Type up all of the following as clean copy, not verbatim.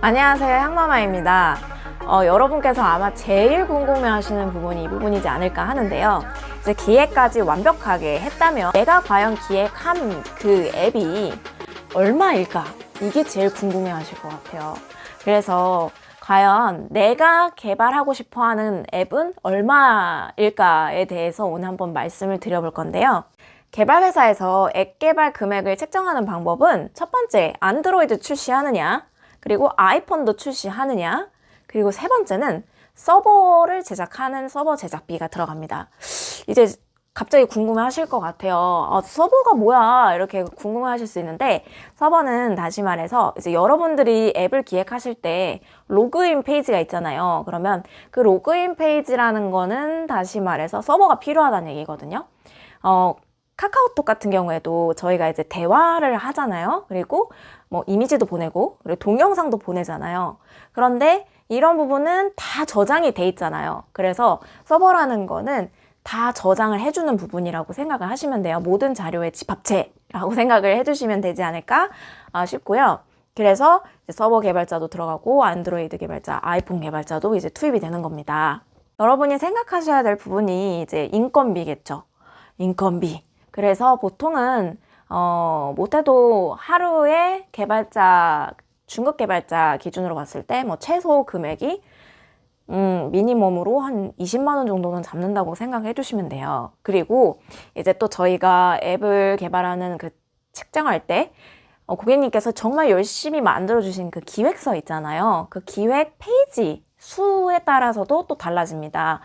안녕하세요, 향마마입니다. 여러분께서 아마 제일 궁금해하시는 부분이 이 부분이지 않을까 하는데요. 이제 기획까지 완벽하게 했다면 내가 과연 기획한 그 앱이 얼마일까? 이게 제일 궁금해하실 것 같아요. 그래서 과연 내가 개발하고 싶어하는 앱은 얼마일까에 대해서 오늘 한번 말씀을 드려볼 건데요. 개발 회사에서 앱 개발 금액을 책정하는 방법은 첫 번째, 안드로이드 출시하느냐, 그리고 아이폰도 출시하느냐, 그리고 세 번째는 서버를 제작하는 서버 제작비가 들어갑니다. 이제 갑자기 궁금해 하실 것 같아요. 서버가 뭐야? 이렇게 궁금해 하실 수 있는데, 서버는 다시 말해서 이제 여러분들이 앱을 기획하실 때 로그인 페이지가 있잖아요. 그러면 그 로그인 페이지라는 거는 다시 말해서 서버가 필요하다는 얘기거든요. 카카오톡 같은 경우에도 저희가 이제 대화를 하잖아요. 그리고 뭐 이미지도 보내고, 그리고 동영상도 보내잖아요. 그런데 이런 부분은 다 저장이 돼 있잖아요. 그래서 서버라는 거는 다 저장을 해주는 부분이라고 생각을 하시면 돼요. 모든 자료의 집합체라고 생각을 해주시면 되지 않을까 싶고요. 그래서 이제 서버 개발자도 들어가고 안드로이드 개발자, 아이폰 개발자도 이제 투입이 되는 겁니다. 여러분이 생각하셔야 될 부분이 이제 인건비겠죠. 인건비. 그래서 보통은 못해도 하루에 개발자, 중급 개발자 기준으로 봤을 때 뭐 최소 금액이 미니멈으로 한 20만 원 정도는 잡는다고 생각해 주시면 돼요. 그리고 이제 또 저희가 앱을 개발하는 그 책정할 때 고객님께서 정말 열심히 만들어 주신 그 기획서 있잖아요. 그 기획 페이지 수에 따라서도 또 달라집니다.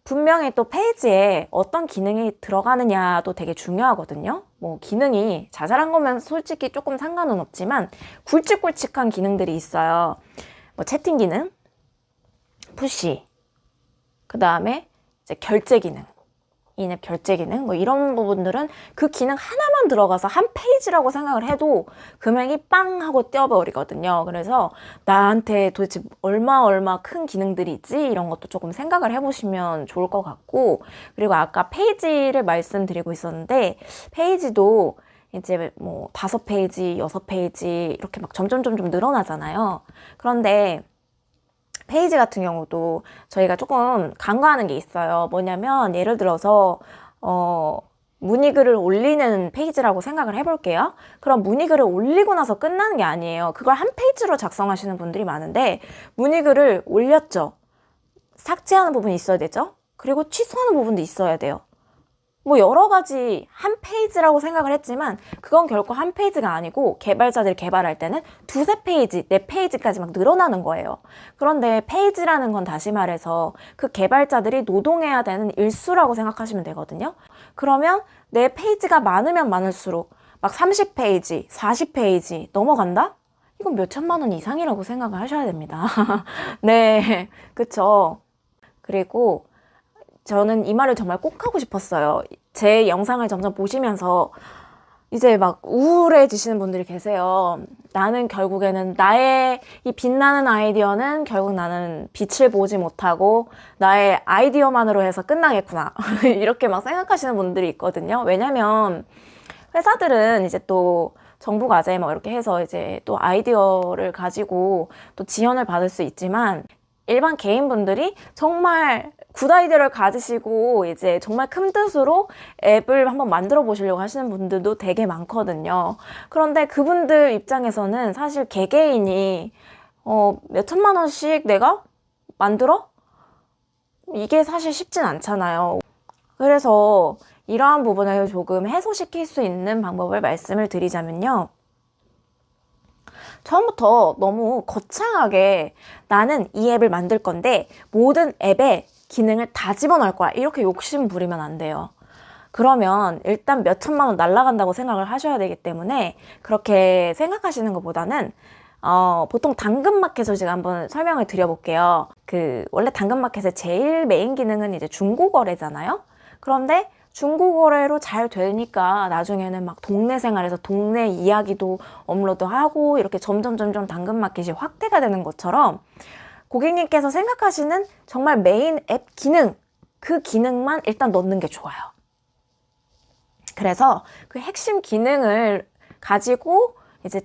분명히 또 페이지에 어떤 기능이 들어가느냐도 되게 중요하거든요. 뭐 기능이 자잘한 거면 솔직히 조금 상관은 없지만 굵직굵직한 기능들이 있어요. 뭐 채팅 기능, 푸시, 그 다음에 이제 결제 기능, 인앱 결제 기능, 뭐 이런 부분들은 그 기능 하나만 들어가서 한 페이지라고 생각을 해도 금액이 빵 하고 뛰어버리거든요. 그래서 나한테 도대체 얼마 큰 기능들이 있지? 이런 것도 조금 생각을 해보시면 좋을 것 같고, 그리고 아까 페이지를 말씀드리고 있었는데, 페이지도 이제 뭐 5페이지, 6페이지 이렇게 막 점점 늘어나잖아요. 그런데 페이지 같은 경우도 저희가 조금 간과하는 게 있어요. 뭐냐면 예를 들어서 문의글을 올리는 페이지라고 생각을 해볼게요. 그럼 문의글을 올리고 나서 끝나는 게 아니에요. 그걸 한 페이지로 작성하시는 분들이 많은데, 문의글을 올렸죠. 삭제하는 부분이 있어야 되죠. 그리고 취소하는 부분도 있어야 돼요. 뭐 여러 가지 한 페이지라고 생각을 했지만 그건 결코 한 페이지가 아니고 개발자들이 개발할 때는 2~3페이지, 4페이지까지 막 늘어나는 거예요. 그런데 페이지라는 건 다시 말해서 그 개발자들이 노동해야 되는 일수라고 생각하시면 되거든요. 그러면 내 페이지가 많으면 많을수록 막 30페이지, 40페이지 넘어간다? 이건 몇 천만 원 이상이라고 생각을 하셔야 됩니다. 네, 그쵸. 그리고 저는 이 말을 정말 꼭 하고 싶었어요. 제 영상을 점점 보시면서 이제 막 우울해지시는 분들이 계세요. 나는 결국에는 나의 이 빛나는 아이디어는 결국 나는 빛을 보지 못하고 나의 아이디어만으로 해서 끝나겠구나. 이렇게 막 생각하시는 분들이 있거든요. 왜냐면 회사들은 이제 또 정부 과제 뭐 이렇게 해서 이제 또 아이디어를 가지고 또 지원을 받을 수 있지만, 일반 개인분들이 정말 굿 아이디어를 가지시고 이제 정말 큰 뜻으로 앱을 한번 만들어 보시려고 하시는 분들도 되게 많거든요. 그런데 그분들 입장에서는 사실 개개인이 몇 천만 원씩 내가 만들어? 이게 사실 쉽진 않잖아요. 그래서 이러한 부분을 조금 해소시킬 수 있는 방법을 말씀을 드리자면요. 처음부터 너무 거창하게 나는 이 앱을 만들 건데 모든 앱에 기능을 다 집어넣을 거야, 이렇게 욕심 부리면 안 돼요. 그러면 일단 몇 천만 원 날라간다고 생각을 하셔야 되기 때문에 그렇게 생각하시는 것보다는 보통 당근마켓을 제가 한번 설명을 드려볼게요. 원래 당근마켓의 제일 메인 기능은 이제 중고거래잖아요. 그런데 중고거래로 잘 되니까 나중에는 막 동네 생활에서 동네 이야기도 업로드하고 이렇게 점점 당근마켓이 확대가 되는 것처럼 고객님께서 생각하시는 정말 메인 앱 기능, 그 기능만 일단 넣는 게 좋아요. 그래서 그 핵심 기능을 가지고 이제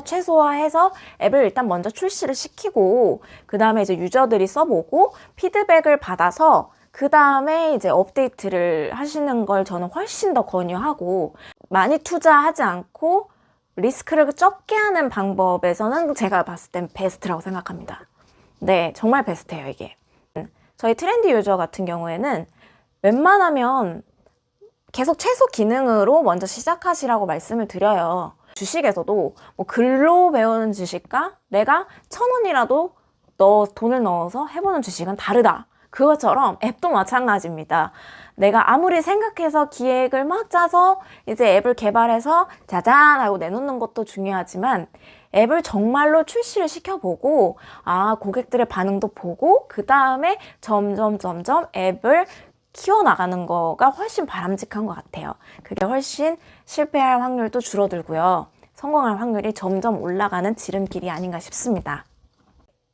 최소화해서 앱을 일단 먼저 출시를 시키고, 그 다음에 이제 유저들이 써보고 피드백을 받아서 그 다음에 이제 업데이트를 하시는 걸 저는 훨씬 더 권유하고, 많이 투자하지 않고 리스크를 적게 하는 방법에서는 제가 봤을 땐 베스트라고 생각합니다. 네, 정말 베스트예요, 이게. 저희 트렌디 유저 같은 경우에는 웬만하면 계속 최소 기능으로 먼저 시작하시라고 말씀을 드려요. 주식에서도 뭐 글로 배우는 주식과 내가 1,000원이라도 돈을 넣어서 해보는 주식은 다르다. 그것처럼 앱도 마찬가지입니다. 내가 아무리 생각해서 기획을 막 짜서 이제 앱을 개발해서 짜잔 하고 내놓는 것도 중요하지만, 앱을 정말로 출시를 시켜보고 고객들의 반응도 보고 그 다음에 점점 앱을 키워나가는 거가 훨씬 바람직한 것 같아요. 그게 훨씬 실패할 확률도 줄어들고요. 성공할 확률이 점점 올라가는 지름길이 아닌가 싶습니다.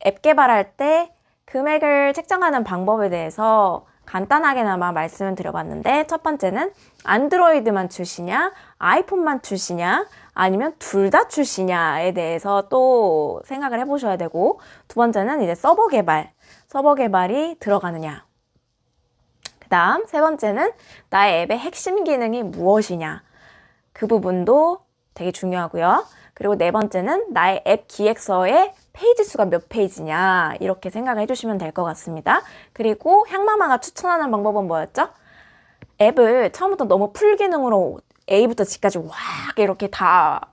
앱 개발할 때 금액을 책정하는 방법에 대해서 간단하게나마 말씀을 드려봤는데, 첫 번째는 안드로이드만 출시냐, 아이폰만 출시냐, 아니면 둘 다 출시냐에 대해서 또 생각을 해보셔야 되고, 두 번째는 이제 서버 개발이 들어가느냐. 그 다음 세 번째는 나의 앱의 핵심 기능이 무엇이냐. 그 부분도 되게 중요하고요. 그리고 네 번째는 나의 앱 기획서의 페이지 수가 몇 페이지냐, 이렇게 생각을 해주시면 될 것 같습니다. 그리고 향마마가 추천하는 방법은 뭐였죠? 앱을 처음부터 너무 풀 기능으로 A부터 G까지 와 이렇게 다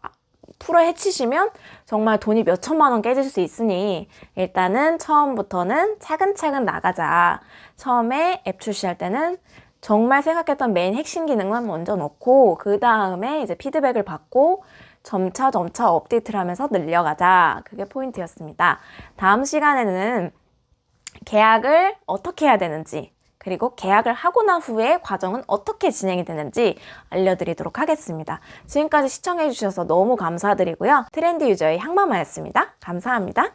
풀어 헤치시면 정말 돈이 몇 천만 원 깨질 수 있으니, 일단은 처음부터는 차근차근 나가자. 처음에 앱 출시할 때는 정말 생각했던 메인 핵심 기능만 먼저 넣고, 그 다음에 이제 피드백을 받고 점차 업데이트를 하면서 늘려가자. 그게 포인트였습니다. 다음 시간에는 계약을 어떻게 해야 되는지, 그리고 계약을 하고 난 후에 과정은 어떻게 진행이 되는지 알려드리도록 하겠습니다. 지금까지 시청해주셔서 너무 감사드리고요. 트렌디 유저의 향마마였습니다. 감사합니다.